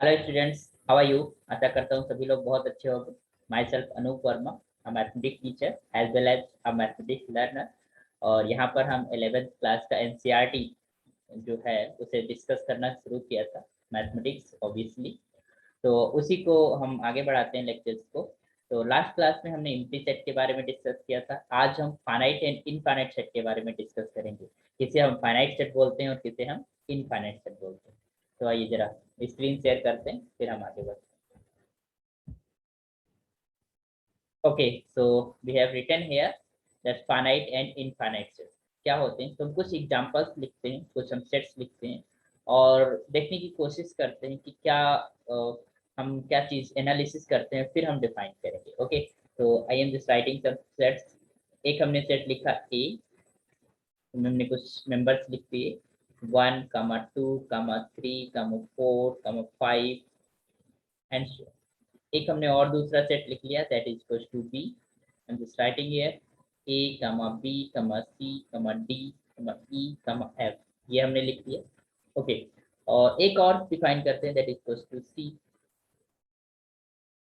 Hello students, how are you. आशा करता हूँ सभी लोग बहुत अच्छे होंगे। Myself Anoop Verma, a mathematics teacher as well as a mathematics learner. और यहाँ पर हम 11th क्लास का एनसीईआरटी जो है उसे डिस्कस करना शुरू किया था, मैथमेटिक्स ऑब्वियसली। तो उसी को हम आगे बढ़ाते हैं लेक्चर्स को। तो लास्ट क्लास में हमने एम्प्टी सेट के बारे में डिस्कस किया था। आज हम फाइनाइट एंड इनफाइनाइट सेट के बारे में डिस्कस करेंगे। किसे हम फाइनाइट सेट बोलते हैं और किसे हम इनफाइनाइट सेट बोलते हैं। तो आइए जरा स्क्रीन शेयर करते हैं, फिर हम आगे बढ़ते हैं। Okay, so we have written here that finite and infinite set क्या होते हैं। तो हम कुछ एग्जांपल्स लिखते हैं, कुछ हम सेट्स लिखते हैं और देखने की कोशिश करते हैं कि क्या हम क्या चीज एनालिसिस करते हैं, फिर हम डिफाइन करेंगे। ओके, तो I am just writing some sets. एक हमने सेट लिखा ए, हमने कुछ मेंबर्स लिख दिए 1, 2, 3, 4, 5 एंड एक हमने और दूसरा सेट लिख लिया that is equal to b. I am just writing here a comma b कमा सी कमा डी कमा ई कमा एफ, ये हमने लिख दिया। ओके, और एक और डिफाइन करते हैं दैट इज इक्वल टू सी।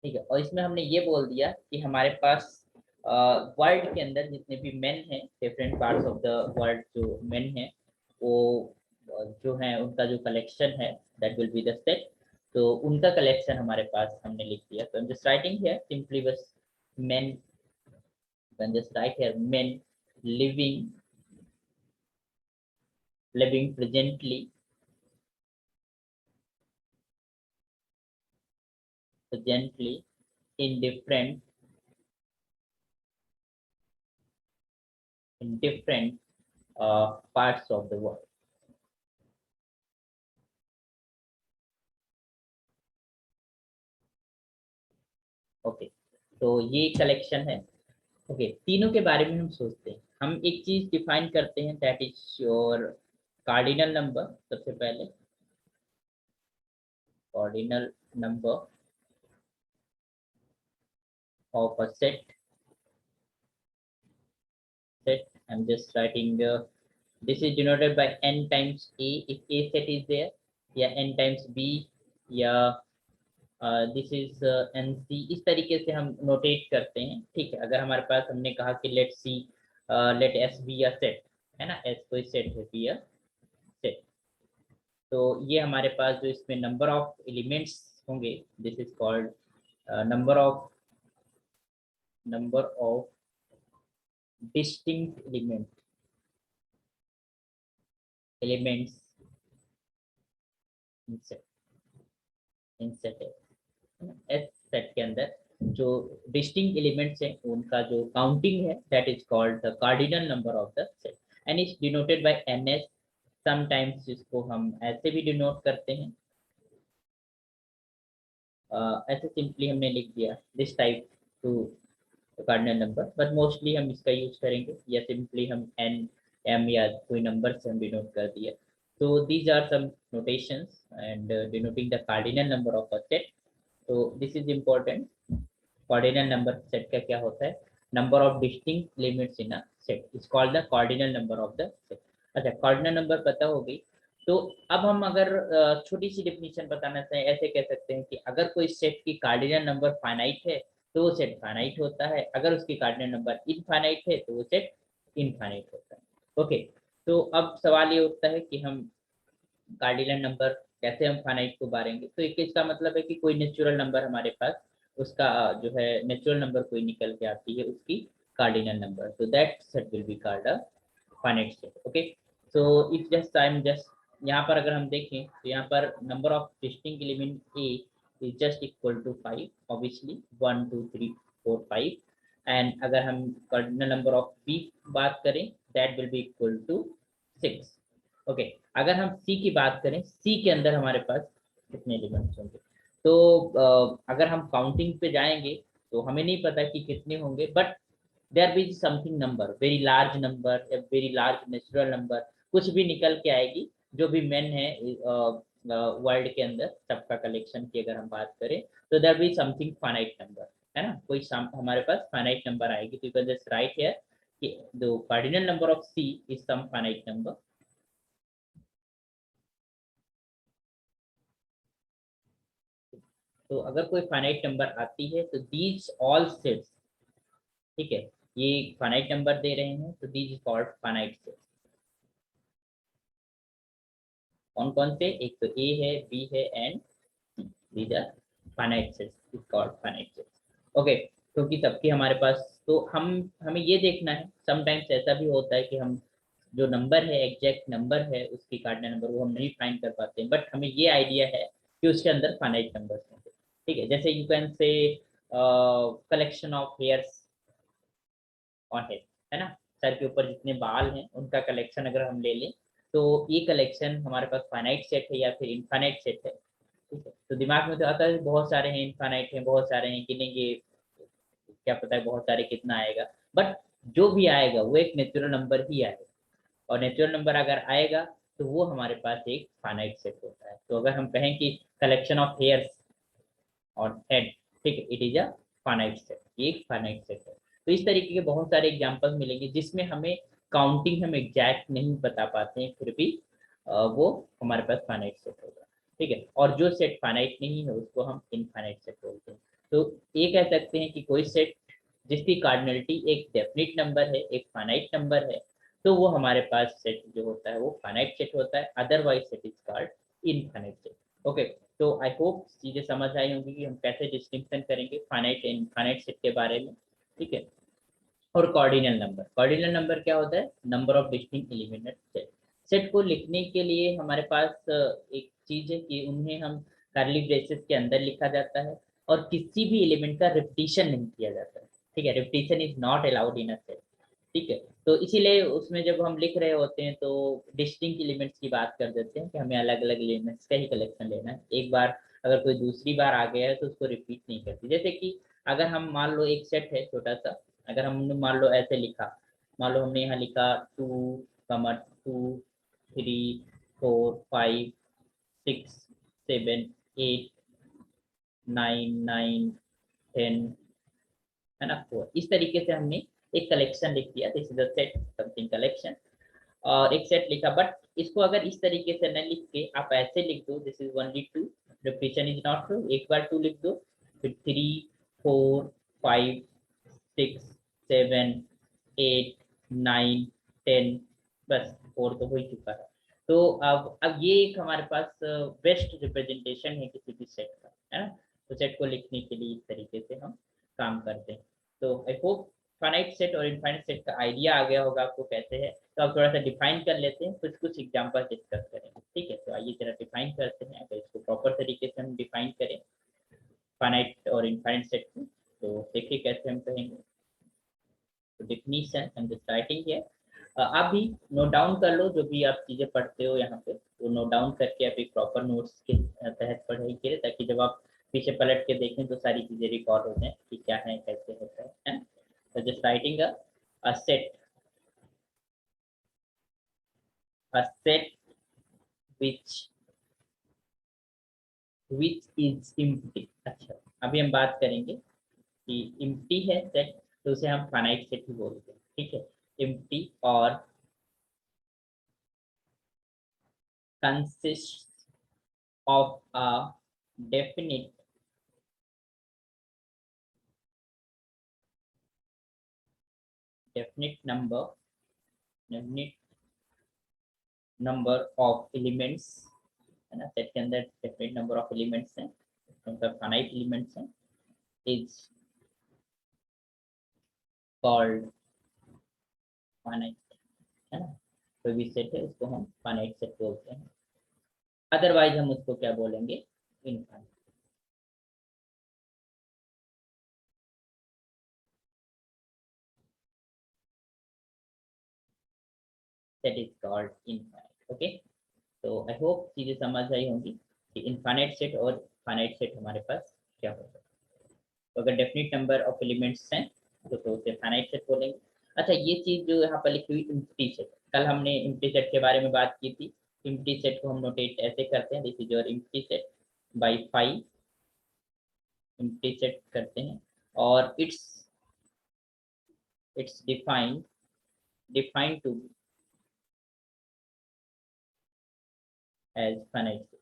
ठीक है, और इसमें हमने ये बोल दिया कि हमारे पास वर्ल्ड के अंदर जितने भी मेन हैं, different parts of the world जो मेन हैं वो जो है उनका जो कलेक्शन है that will B the set. तो उनका कलेक्शन हमारे पास हमने लिख दिया। तो जस्ट राइटिंग हियर सिंपली बस men, then just write here men living presently in different parts of the world. Okay, तो ये कलेक्शन है। ओके, तीनों के बारे में हम सोचते हैं। हम एक चीज डिफाइन करते हैं that is your cardinal number. सबसे पहले cardinal number of a set. I'm just writing this is denoted by n times a if a set is there, या n times b, या दिस इज एन सी। इस तरीके से हम notate करते हैं। ठीक है, अगर हमारे पास हमने कहा कि let see let S be a set, है ना, एस कोई सेट है, बी अ सेट। तो ये हमारे पास जो इसमें नंबर ऑफ एलिमेंट्स होंगे this is called number of distinct elements in set, in set S set के अंदर जो डिस्टिंक्ट एलिमेंट्स हैं उनका जो काउंटिंग है that is called the cardinal number of the set and is denoted by n S. Sometimes इसको हम ऐसे भी डिनोट करते हैं, ऐसे सिंपली हमने लिख दिया this type two cardinal number, but mostly हम इसका यूज करेंगे या सिंपली हम एन एम या कोई नंबर से हम डिनोट कर दिया। तो these are some notations and denoting the cardinal number of a set. तो this is important. Cardinal number set का क्या होता है, number of distinct limits in a set is called the cardinal number of the set. अच्छा, cardinal number पता हो गई। तो अब हम अगर छोटी सी डिफिनीशन बताना चाहें, ऐसे कह सकते हैं कि अगर कोई सेट की कार्डिनल नंबर फाइनाइट है तो वो सेट फाइनाइट होता है, अगर उसकी कार्डिनल नंबर इनफाइनाइट है तो वो सेट इनफाइनाइट होता है। ओके, तो अब सवाल ये उठता है कि हम कार्डिनल नंबर कैसे हम फाइनाइट को बारेंगे। तो एक इसका मतलब है कि कोई नेचुरल नंबर हमारे पास, उसका जो है नेचुरल नंबर कोई निकल के आती है उसकी कार्डिनल नंबर, तो that set will be called a finite set. Okay, so if just I am just यहाँ पर अगर हम देखें तो यहाँ पर number of distinct element A is just equal to 5 obviously 1 2 3 4 5। And अगर हम कार्डिनल नंबर ऑफ बी बात करें that will be equal to 6। Okay, अगर हम सी की बात करें, सी के अंदर हमारे पास कितने एलिमेंट्स होंगे। तो अगर हम काउंटिंग पे जाएंगे तो हमें नहीं पता कि कितने होंगे, but there be something number, very large number या वेरी लार्ज नेचुरल नंबर, कुछ भी निकल के आएगी। जो भी मेन है वर्ल्ड के अंदर सबका कलेक्शन की अगर हम बात करें तो there be something finite number, है ना, कोई हमारे पास फाइनाइट नंबर आएगी। तो you can just write here कि the cardinal number of c is some finite number. तो अगर कोई फाइनाइट नंबर आती है तो दीज ऑल सेट्स, ठीक है, ये फाइनाइट नंबर दे रहे हैं तो these is called finite set. कौन कौन से, एक तो ए है, बी है and these are finite sets is called finite sets. Okay, क्योंकि सबके हमारे पास, तो हम हमें ये देखना है, समटाइम्स ऐसा भी होता है कि हम जो नंबर है, एग्जैक्ट नंबर है, उसकी कार्डिनल नंबर वो हम नहीं फाइंड कर पाते हैं, बट हमें ये आइडिया है कि उसके अंदर फाइनाइट नंबर्स होंगे। ठीक है, जैसे यू कैन से collection of hairs on head, है ना, सर के ऊपर जितने बाल हैं उनका कलेक्शन अगर हम ले लें, तो ये कलेक्शन हमारे पास फाइनाइट सेट है या फिर इनफाइनाइट सेट है। ठीक है, तो दिमाग में तो आता है बहुत सारे हैं, इनफाइनाइट हैं, बहुत सारे हैं, गिनेंगे क्या पता है बहुत सारे कितना आएगा, बट जो भी आएगा वो एक नेचुरल नंबर ही आएगा, और नेचुरल नंबर अगर आएगा तो वो हमारे पास एक फाइनाइट सेट होता है। तो अगर हम कहें कि कलेक्शन ऑफ हेयर्स और हेड, ठीक है, it is a finite set, ये एक फाइनाइट सेट है। तो इस तरीके के बहुत सारे एग्जांपल्स मिलेंगे जिसमें हमें काउंटिंग हम एग्जैक्ट नहीं बता पाते हैं, फिर भी वो हमारे पास फाइनाइट सेट होगा। ठीक है, और जो सेट फाइनाइट नहीं है उसको हम इनफाइनाइट सेट बोलते हैं। तो ये कह सकते हैं कि कोई सेट जिसकी कार्डिनलिटी एक डेफिनिट नंबर है, एक फाइनाइट नंबर है, तो वो हमारे पास सेट जो होता है वो फाइनाइट सेट होता है, otherwise set is called infinite set. Okay, तो आई होप चीजें समझ आई होंगी कि हम कैसे डिस्टिंक्शन करेंगे फाइनाइट एंड इनफाइनाइट सेट के बारे में। ठीक है, और कॉर्डिनल नंबर, कॉर्डिनल नंबर क्या होता है, number of distinct element set. Set को लिखने के लिए हमारे पास एक चीज है कि उन्हें हम कर्ली ब्रेसेस के अंदर लिखा जाता है, और किसी भी एलिमेंट का रिपीटिशन नहीं किया जाता है। ठीक है, repetition is not allowed in a set. ठीक है, तो इसीलिए उसमें जब हम लिख रहे होते हैं तो डिस्टिंक्ट एलिमेंट्स की बात कर देते हैं कि हमें अलग अलग एलिमेंट्स का ही कलेक्शन लेना है। एक बार अगर कोई दूसरी बार आ गया है तो उसको रिपीट नहीं करती। जैसे कि अगर हम मान लो एक सेट है छोटा सा, अगर हमने मान लो ऐसे लिखा, मान लो हमने यहाँ लिखा 2, 2, 3, 4, 5, 6, 7, 8, 9, 9, 10, है ना, तो इस तरीके से हमने एक कलेक्शन लिख दिया, this is a set something collection, और एक सेट लिखा। बट इसको अगर इस तरीके से न लिख के आप ऐसे लिख दो, this is only two, repetition is not true, एक बार टू लिख दो, फिर 3, 4, 5, 6, 7, 8, 9, 10, बस फोर तो हो ही चुका है। तो अब ये एक हमारे पास बेस्ट रिप्रेजेंटेशन है किसी भी सेट का, है ना। तो सेट को लिखने के लिए इस तरीके से हम काम करते हैं। तो आई होप फाइनाइट सेट और इनफाइनाइट सेट का आइडिया आ गया होगा आपको कैसे है। तो आप थोड़ा सा डिफाइन कर लेते हैं, कुछ कुछ एग्जांपल डिस्कस करेंगे। ठीक है, तो आइए जरा डिफाइन करते हैं, अगर इसको प्रॉपर तरीके से हम डिफाइन करें फाइनाइट और इनफाइनाइट सेट को, तो देखिए कैसे हम कहेंगे। तो डिफिनीशन एंड राइटिंग है, आप भी नोट डाउन कर लो जो भी आप चीजें पढ़ते हो यहाँ पे, तो नोट डाउन करके आप एक प्रॉपर नोट्स के तहत पढ़ेंगे, ताकि जब आप पीछे पलट के देखें तो सारी चीजें रिकॉर्ड हो जाए कि क्या है कैसे होता है। तो just writing a set, a set which is empty। अच्छा, अभी हम बात करेंगे कि empty है सेट, तो उसे हम फाइनाइट सेट ही बोलते हैं। ठीक है, empty और consists of a definite definite number definite number of elements, है ना, सेट के अंदर definite number of elements हैं, मतलब फाइनाइट एलिमेंट्स हैं, is called finite, है ना। कोई भी सेट है उसको हम फाइनाइट सेट बोलते हैं, अदरवाइज हम उसको क्या बोलेंगे, infinite, set is called infinite. Okay, तो आई होप चीजें समझ आई होंगी कि इनफाइनाइट सेट और फाइनाइट सेट हमारे पास क्या होता है। तो अगर डेफिनिट नंबर ऑफ एलिमेंट्स हैं तो उसे फाइनाइट सेट बोलेंगे। अच्छा, ये चीज जो यहाँ पर लिखी हुई इम्प्टी सेट, कल हमने इम्प्टी सेट के बारे में बात की थी। इम्प्टी सेट को हम नोटेट ऐसे करते हैं, this is your empty set by 5, empty set करते हैं, और it's defined to as finite set.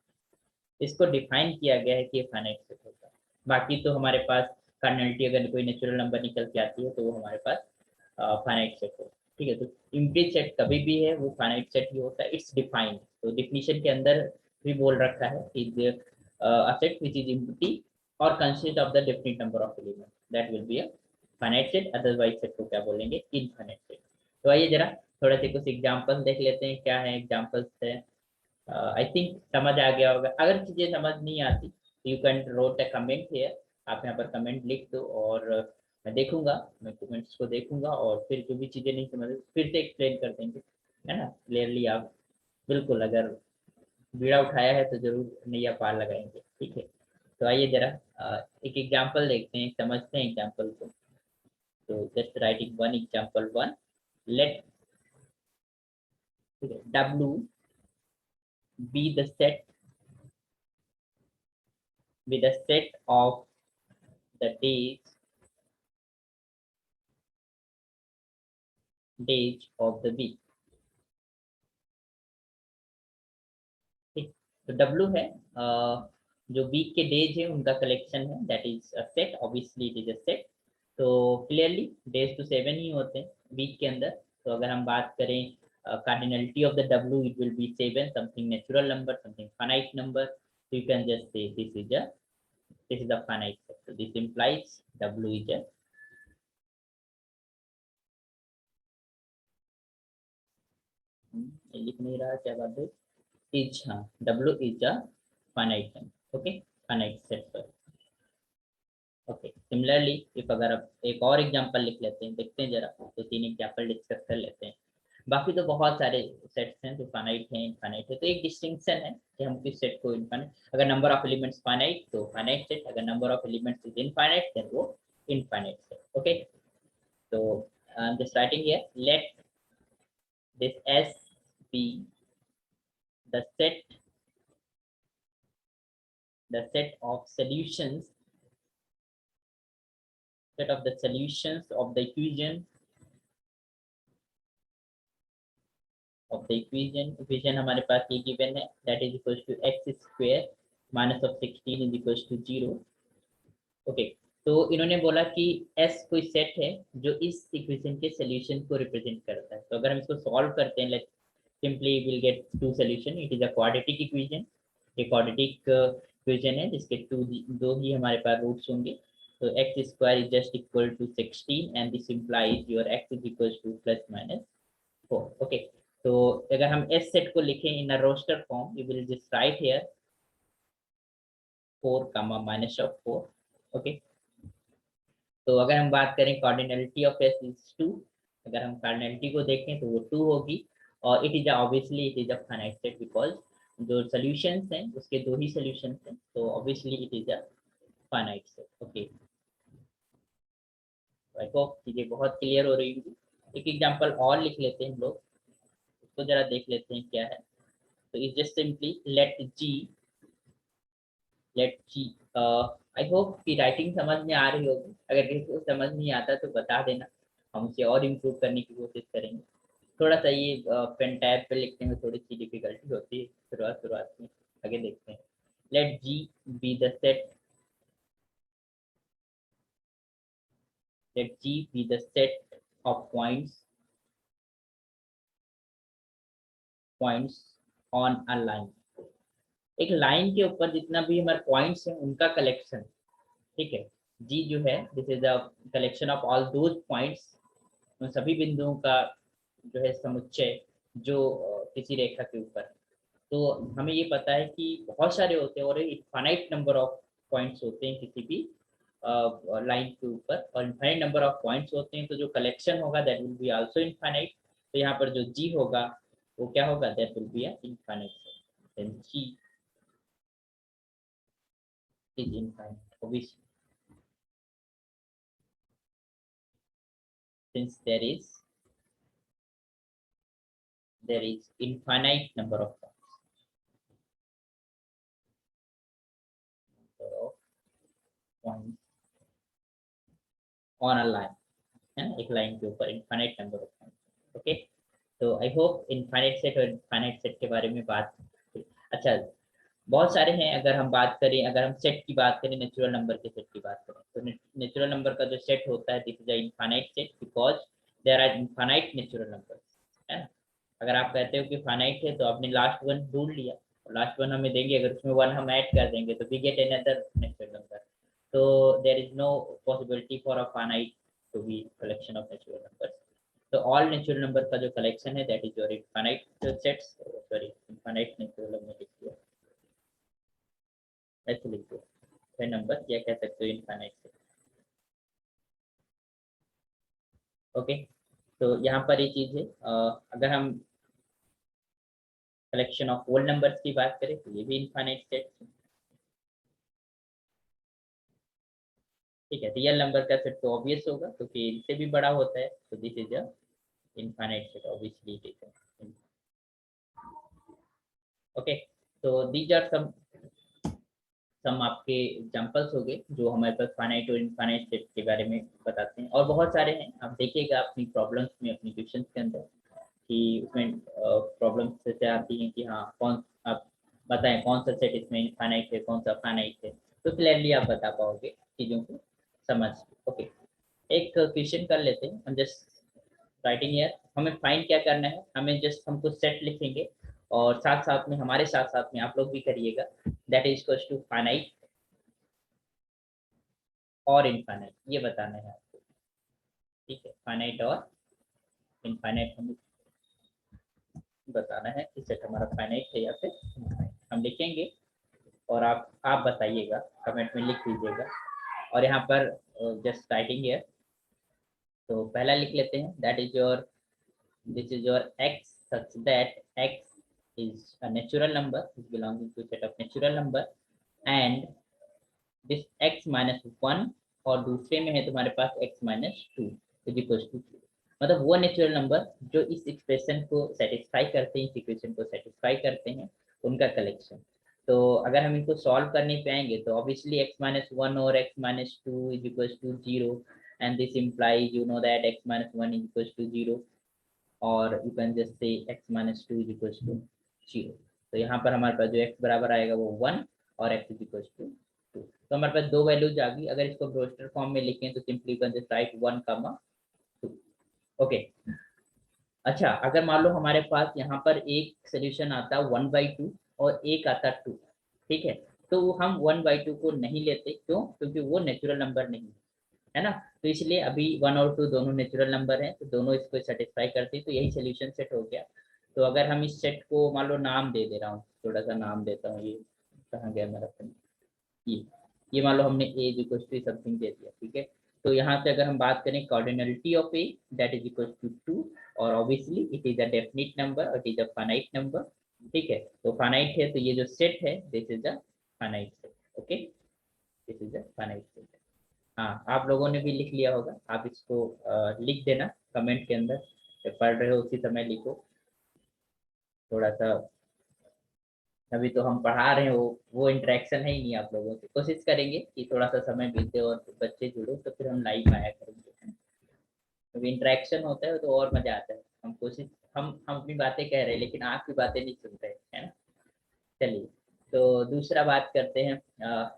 इसको डिफाइन किया गया है कि ये फाइनाइट सेट होता है। बाकी तो हमारे पास कार्डिनलिटी अगर कोई नेचुरल नंबर निकल के आती है तो वो हमारे पास फाइनाइट सेट हो। ठीक है, तो इम्प्टी सेट कभी भी है वो फाइनाइट सेट ही होता है, इट्स डिफाइंड। तो डिफिनीशन के अंदर भी बोल रखा है कि a set which is empty or consist of the definite number of elements that will be a finite set, otherwise set को क्या बोलेंगे, इनफाइनाइट सेट। तो आइए जरा थोड़ा सा कुछ एग्जांपल देख लेते हैं, क्या है एग्जांपल्स है। आई थिंक समझ आ गया होगा। अगर चीजें समझ नहीं आती you can wrote a comment here, आप यहाँ पर कमेंट लिख दो और मैं देखूंगा, मैं कमेंट्स को देखूंगा और फिर जो भी चीजें नहीं समझ फिर से एक्सप्लेन कर देंगे, है ना, क्लियरली। आप बिल्कुल अगर बीड़ा उठाया है तो जरूर नैया पार लगाएंगे। ठीक है, तो आइए जरा एक एग्जांपल देखते हैं, समझते हैं एग्जांपल को। तो just writing one example one, let W be the set with a set of the days of the week। ठीक, तो W है जो वीक के डेज है उनका कलेक्शन है, that is a set, obviously it is a set. तो clearly days तो 7 ही होते हैं वीक के अंदर। तो अगर हम बात करें cardinality of the W, it will be 7, something natural number, something finite number, so you can just say this is a finite set, so this implies W is a लिख नहीं रहा क्या बात है, इज, हाँ, W is a finite number, okay, finite set पर। Okay, similarly if अगर आप एक और एग्जांपल लिख लेते हैं, देखते हैं जरा, तो 3 एग्जांपल डिस्कस कर लेते हैं। बाकी तो बहुत सारे सेट्स हैं जो फाइनाइट हैं, इनफाइनाइट है। तो एक डिस्टिंक्शन है कि हम किस सेट को इनफाइनाइट, अगर नंबर ऑफ एलिमेंट्स फाइनाइट तो फाइनाइट सेट, अगर number of elements is infinite then वो इनफाइनाइट सेट। ओके, तो just writing here, let this S be the set of solutions, set of the solutions of the equation equation हमारे पास ये given है, that is equal to X square minus of 16 is equal to 0। Okay, तो इन्होंने बोला कि S कोई set है जो इस इक्वेशन के सोल्यूशन को रिप्रेजेंट करता है। तो अगर हम इसको सॉल्व करते हैं, let's simply will get to solution, it is a quadratic equation, एक क्वाड्रेटिक इक्वेशन है जिसके दो ही हमारे पास रूट्स होंगे। तो x square is just equal to 16 and this implies your x is equal to plus minus 4। Okay, तो अगर हम एस सेट को लिखें in a roster form, you will just write here 4 comma minus of 4। Okay, तो अगर हम बात करें कार्डिनलिटी ऑफ एस इज 2, अगर हम कार्डिनलिटी को देखें तो वो 2 होगी। और it is obviously it is a finite set because जो सॉल्यूशंस हैं उसके दो ही सॉल्यूशंस हैं, तो obviously it is a finite set. Okay, I hope चीजें बहुत क्लियर हो रही होगी। एक एग्जांपल और लिख लेते हैं हम लोग, उसको जरा देख लेते हैं क्या है। तो is just simply let G I hope कि राइटिंग समझ में आ रही होगी, अगर किसी को समझ नहीं आता तो बता देना, हम उसे और इम्प्रूव करने की कोशिश करेंगे। थोड़ा सा ये पेन टैब पे लिखने में थोड़ी सी डिफिकल्टी होती है शुरुआत में। आगे देखते हैं, let G be the set, let G be the set of points on a line. एक लाइन के ऊपर जितना भी हमारे पॉइंट्स हैं उनका कलेक्शन। ठीक है, जी जो है this is the collection of all those points, उन सभी बिंदुओं का जो है समुच्चय जो किसी रेखा के ऊपर। तो हमें ये पता है कि बहुत सारे होते हैं और इनफाइनाइट नंबर ऑफ पॉइंट्स होते हैं किसी भी लाइन के ऊपर, और इनफाइनाइट नंबर ऑफ पॉइंट्स होते हैं, तो जो कलेक्शन होगा that will be also infinite. तो यहाँ पर जो जी होगा वो क्या होगा, that will be infinite set, then G is infinite obviously since there is infinite number of points on a line, है ना, एक लाइन के ऊपर infinite number of points. Okay, तो आई होप इनफाइनाइट सेट और इनफाइनाइट सेट के बारे में बात। अच्छा, बहुत सारे हैं। अगर हम बात करें, अगर हम सेट की बात करें, नेचुरल नंबर के सेट की बात करें, तो नेचुरल नंबर का जो सेट होता है, this is a infinite set because there are infinite natural number, है ना। अगर आप कहते हो कि फाइनाइट है तो आपने लास्ट वन ढूंढ लिया, लास्ट वन हमें देंगे, अगर उसमें वन हम ऐड कर देंगे तो we get another natural number. तो there is no possibility for a finite to be collection of natural number. तो ऑल नेचुरल नंबर का जो कलेक्शन है that is your infinite sets, sorry infinite natural number लिख दिया, ऐसे लिख दो नंबर, या कह सकते हो इनफाइनाइट सेट। ओके, तो यहाँ पर ये चीज है। अगर हम कलेक्शन ऑफ होल नंबर्स की बात करें तो ये भी इनफाइनाइट सेट, ठीक है। रियल नंबर का सेट तो ऑब्वियस होगा क्योंकि इनसे भी बड़ा होता है, तो this is a infinite set obviously it is. Okay, तो दीज आर सम आपके एग्जांपल्स हो गए जो हमारे पास फाइनाइट और इनफाइनाइट सेट के बारे में बताते हैं, और बहुत सारे हैं। आप देखिएगा अपनी प्रॉब्लम्स में, अपनी क्वेश्चंस के अंदर कि उसमें प्रॉब्लम्स जैसे आती हैं कि हाँ कौन, आप बताएं कौन सा सेट इसमें इनफाइनाइट है, कौन सा फाइनाइट है, तो क्लियरली आप बता पाओगे चीज़ों को समझ। ओके, एक क्वेश्चन कर लेते हैं हम, जस्ट राइटिंग ईयर। हमें फाइंड क्या करना है, हमें जस्ट हमको सेट लिखेंगे और साथ साथ में, हमारे साथ साथ में आप लोग भी करिएगा, that is equal to finite और इनफाइनाइट, ये बताना है आपको, ठीक है। फाइनाइट और इनफाइनाइट हमें बताना है कि सेट हमारा फाइनाइट है या फिर इनफाइनाइट, हम लिखेंगे और आप बताइएगा, कमेंट में लिख दीजिएगा। और यहाँ पर जस्ट राइटिंग है, तो पहला लिख लेते हैं, that is your, this is your x such that x is a natural number is belonging to set of natural number and this x minus 1, और दूसरे में है तुम्हारे पास x minus 2 is equals to 0। मतलब वो नेचुरल नंबर जो इस expression को सेटिस्फाई करते हैं, इस इक्वेशन को सेटिस्फाई करते हैं, उनका कलेक्शन। तो अगर हम इनको सॉल्व करने पे आएंगे तो ऑब्वियसली x minus 1 और x minus 2 is equals to 0 and this implies you know that x minus 1 is equals to 0, और you can just say x minus two is equal to 0। तो यहाँ पर हमारे पास जो x बराबर आएगा वो 1 और x इज इक्वल टू 2। तो हमारे पास दो वैल्यूज आ गई। अगर इसको ब्रोस्टर फॉर्म में लिखें तो simply you can just right 1, 2। Okay, अच्छा अगर मान लो हमारे पास यहाँ पर एक सोल्यूशन आता 1/2 और एक आता 2, ठीक है, तो हम 1/2 को नहीं लेते, क्यों? क्योंकि वो नेचुरल नंबर नहीं है ना। तो इसलिए अभी 1 और 2 दोनों नेचुरल नंबर हैं, तो दोनों इसको सेटिस्फाई करते हैं, तो यही सोल्यूशन सेट हो गया। तो अगर हम इस सेट को मान लो नाम दे दे रहा हूँ, थोड़ा सा नाम देता हूँ, ये कहाँ गया मेरा पेन, ये मान लो हमने a is equal to something दे दिया, ठीक है। तो यहाँ से अगर हम बात करें cardinality of a, that is equal to 2, और obviously it is a definite number और it is a finite number, ठीक है। तो फाइनाइट है तो ये जो सेट है this is a finite set, okay, this is a finite set. हाँ, आप लोगों ने भी लिख लिया होगा, आप इसको लिख देना कमेंट के अंदर, जब पढ़ रहे हो उसी समय लिखो। थोड़ा सा अभी तो हम पढ़ा रहे हैं, वो इंटरेक्शन है ही नहीं आप लोगों से। कोशिश करेंगे कि थोड़ा सा समय बीते और बच्चे जुड़ो तो फिर हम लाइव आया करेंगे। अभी इंटरेक्शन होता है तो और मजा आता है। हम कोशिश, हम अपनी बातें कह रहे हैं लेकिन आपकी बातें नहीं सुन रहे, है ना। चलिए, तो दूसरा बात करते हैं,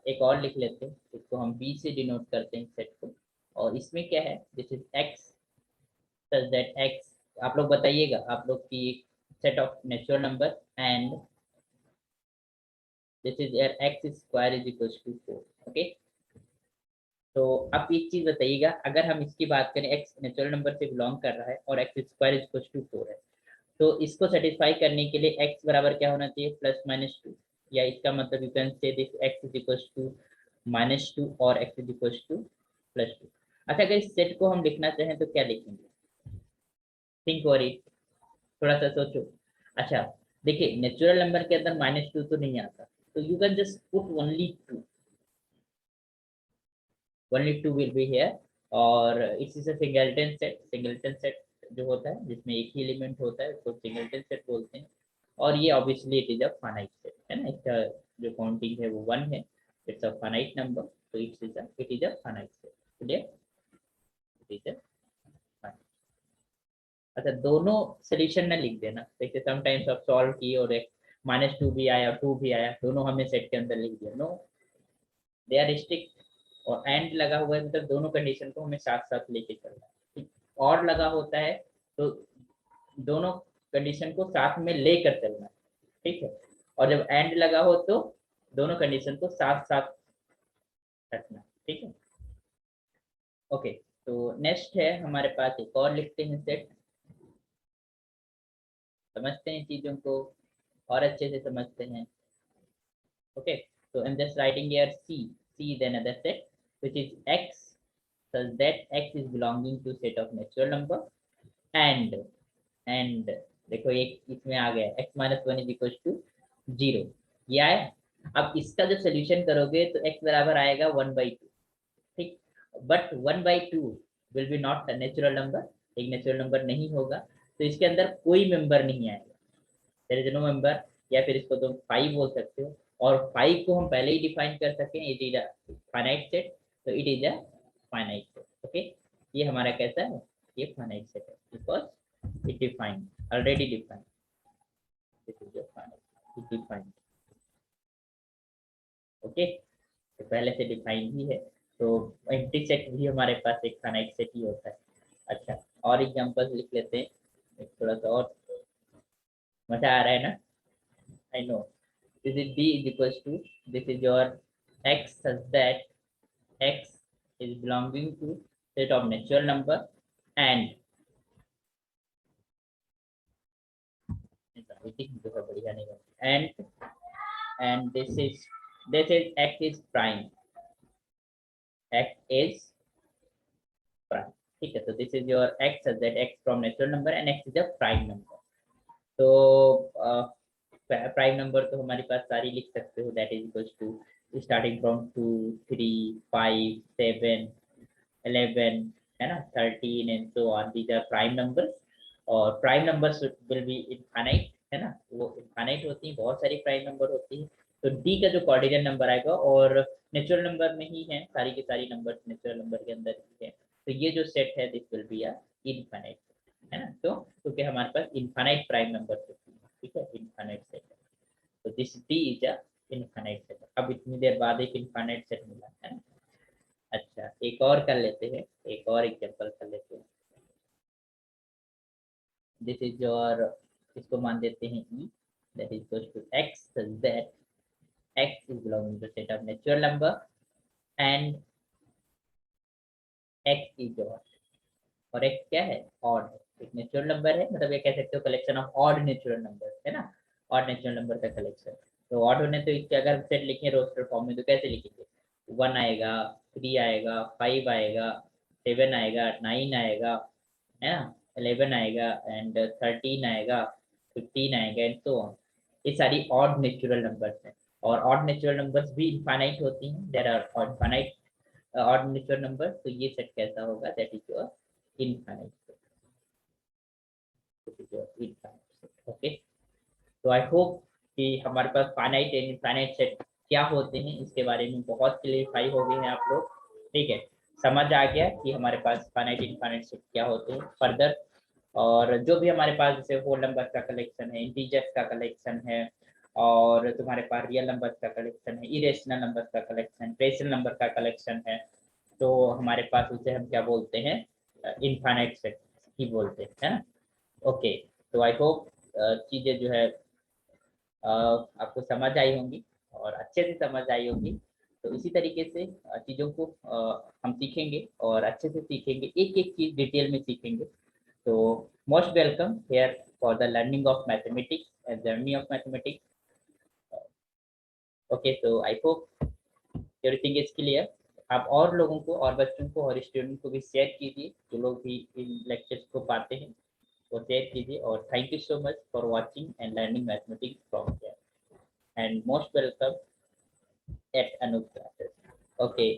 एक और लिख लेते हैं, इसको हम बी से डिनोट करते हैं सेट को। और इसमें क्या है, this is X such that x, आप लोग बताइएगा, आप लोग की set of natural number and this is x square is equal to 4, okay. तो आप एक चीज बताइएगा, अगर हम इसकी बात करें, x नेचुरल नंबर से बिलोंग कर रहा है और x square is equal to 4 है, तो इसको सेटिस्फाई करने के लिए x बराबर क्या होना चाहिए, +-2, या इसका मतलब you can say this x is equal to -2 और x इज इक्वल टू +2। अच्छा, अगर इस सेट को हम लिखना चाहें तो क्या लिखेंगे, थिंक और इट, थोड़ा सा सोचो। अच्छा, देखिए नेचुरल नंबर के अंदर -2 तो नहीं आता, तो you can just put only 2, only 2 will be here. और it's is a singleton set, singleton set जो होता है जिसमें एक ही एलिमेंट होता है उसको सिंगलटन सेट बोलते हैं। और ये obviously it is a finite set, है ना, इसका जो काउंटिंग है वो 1 है, इट्स अ फाइनाइट नंबर, तो it is a finite set, clear, it is अ। अच्छा, दोनों सोल्यूशन ना लिख देना, जैसे समटाइम्स आप सॉल्व किए और एक -2 भी आया 2 भी आया, दोनों हमने सेट के अंदर लिख दिया। No, they are strict. और एंड लगा हुआ है मतलब दोनों कंडीशन को हमें साथ साथ लेके चलना है। और लगा होता है तो दोनों कंडीशन को साथ में लेकर चलना है, ठीक है। और जब एंड लगा हो तो दोनों कंडीशन को साथ साथ रखना, ठीक है। ओके, तो नेक्स्ट है हमारे पास एक और लिखते हैं सेट, समझते हैं चीजों को और अच्छे से समझते हैं। Okay, so I'm just writing here C then another set which is X, such that X is belonging to set of natural number and देखो एक इसमें आ गया x minus 1 is equal to 0, ये आया। अब इसका जब सोल्यूशन करोगे तो x बराबर आएगा 1/2, ठीक। But 1/2 will be not a natural number, एक नेचुरल नंबर नहीं होगा, तो इसके अंदर कोई मेंबर नहीं आएगा, देयर इज नो मेंबर। या फिर इसको तुम 5 बोल सकते हो, और 5 को हम पहले ही डिफाइन कर सकें, it is a finite set, तो it is a finite set. Okay, ये हमारा कैसा है, ये फाइनाइट सेट है because it defined, already defined, this is your finite, it defined. Okay, तो पहले से डिफाइंड ही है, तो एम्प्टी सेट भी हमारे पास एक फाइनाइट सेट ही होता है। अच्छा, और एग्जांपल्स लिख लेते हैं, एक थोड़ा सा और मजा आ रहा है ना, I know. This is D is equals to, this is your X such that X is belonging to set of natural number and and this is X is prime, X is prime, ठीक है। तो this is your X such that X from natural number and X is a prime number। तो prime number तो हमारे पास सारी लिख सकते हो, that is equals to starting from 2 3 5 7 11 है ना, 13 and so on, these are prime numbers. और prime numbers will be infinite, है ना, वो इनफाइनाइट होती है, बहुत सारी प्राइम नंबर होती है। तो डी का जो कोऑर्डिनेट नंबर आएगा, और नेचुरल नंबर में ही है, सारी की सारी नंबर नेचुरल नंबर के अंदर ही है, तो ये जो सेट है this will be a infinite, है ना। तो क्योंकि हमारे पास इनफाइनाइट प्राइम नंबर होती है, ठीक है, इनफाइनाइट सेट। तो this D is a infinite set. अब इतनी देर बाद एक इनफाइनाइट सेट मिला है ना। अच्छा, एक और कर लेते हैं, एक और एग्जांपल कर लेते हैं। दिस इज योर, इसको मान देते हैं e, that is equal to x that x is belonging to set of natural number and x is your, और एक्स क्या है, ऑड है, एक नेचुरल नंबर है, मतलब ये कह सकते हो collection of odd natural number, है ना, ऑड नेचुरल नंबर का कलेक्शन। तो ऑड होने तो इसके अगर सेट लिखें रोस्टर फॉर्म में तो कैसे लिखेंगे, 1 आएगा, 3 आएगा, 5 आएगा, 7 आएगा, 9 आएगा, है ना, 11 आएगा एंड 13 आएगा, 15 आएगा एंड सो ऑन। ये सारी ऑड नेचुरल नंबर्स हैं, और ऑड नेचुरल नंबर्स भी इनफाइनाइट होती हैं, there are infinite odd natural number. तो ये सेट कैसा होगा, that is your infinite set. Okay, तो आई होप कि हमारे पास फाइनाइट एंड इनफाइनाइट सेट क्या होते हैं इसके बारे में बहुत क्लियरिफाई हो गए हैं आप लोग, ठीक है, समझ आ गया कि हमारे पास फाइनाइट इनफाइनाइट सेट क्या होते हैं फर्दर। और जो भी हमारे पास जैसे होल नंबर का कलेक्शन है, इंटीजर्स का कलेक्शन है, और तुम्हारे पास रियल नंबर का कलेक्शन है, इरेशनल नंबर का कलेक्शन, रेशनल नंबर का कलेक्शन है, तो हमारे पास उसे हम क्या बोलते हैं, इनफाइनाइट सेट ही बोलते हैं, है ना। ओके, तो आई होप चीजें जो है आपको समझ आई होंगी और अच्छे से समझ आई होगी। तो इसी तरीके से चीज़ों को हम सीखेंगे और अच्छे से सीखेंगे, एक एक चीज़ डिटेल में सीखेंगे। तो most welcome here for the learning of mathematics and journey of mathematics. Okay, तो I hope everything is clear. आप और लोगों को और बच्चों को और स्टूडेंट को भी शेयर कीजिए, जो लोग भी इन लेक्चर्स को पाते हैं वो शेयर कीजिए। और thank you so much for watching and learning mathematics from here, and most welcome at Anup classes. Okay,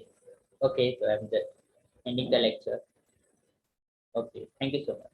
okay, so I'm just ending the lecture. Okay, thank you so much.